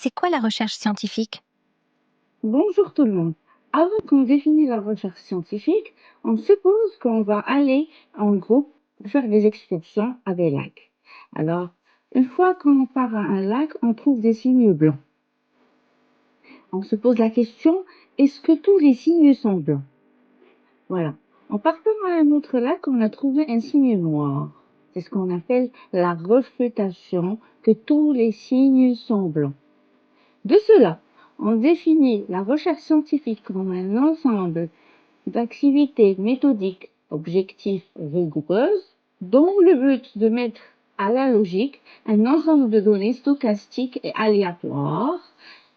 C'est quoi la recherche scientifique? Bonjour tout le monde. Avant qu'on définisse la recherche scientifique, on suppose qu'on va aller en groupe faire des excursions à des lacs. Alors, une fois qu'on part à un lac, on trouve des signes blancs. On se pose la question, est-ce que tous les signes sont blancs? Voilà. En partant à un autre lac, on a trouvé un signe noir. C'est ce qu'on appelle la refutation, que tous les signes sont blancs. De cela, on définit la recherche scientifique comme un ensemble d'activités méthodiques, objectives, rigoureuses, dont le but de mettre à la logique un ensemble de données stochastiques et aléatoires,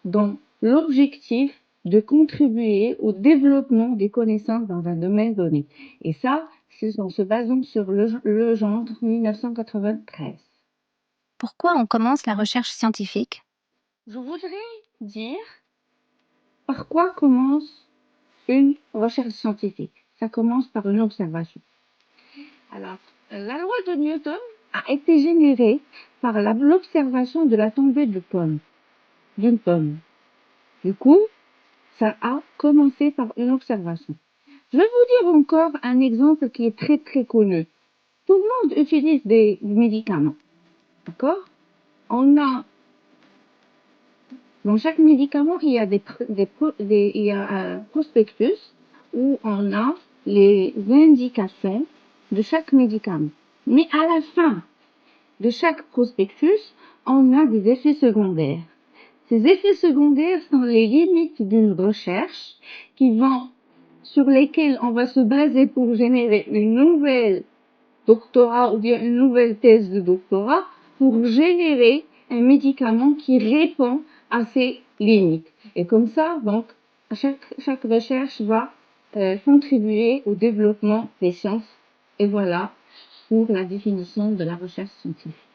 dont l'objectif de contribuer au développement des connaissances dans un domaine donné. Et ça, c'est en se basant sur le genre 1993. Pourquoi on commence la recherche scientifique? Je voudrais dire par quoi commence une recherche scientifique. Ça commence par une observation. Alors, la loi de Newton a été générée par l'observation de la tombée d'une pomme. Du coup, ça a commencé par une observation. Je vais vous dire encore un exemple qui est très très connu. Tout le monde utilise des médicaments, d'accord? On a Dans chaque médicament, il y a il y a un prospectus où on a les indications de chaque médicament. Mais à la fin de chaque prospectus, on a des effets secondaires. Ces effets secondaires sont les limites d'une recherche sur lesquelles on va se baser pour générer une nouvelle doctorat ou bien une nouvelle thèse de doctorat pour générer un médicament qui répond à ces limites. Et comme ça, donc, chaque recherche va contribuer au développement des sciences. Et voilà pour la définition de la recherche scientifique.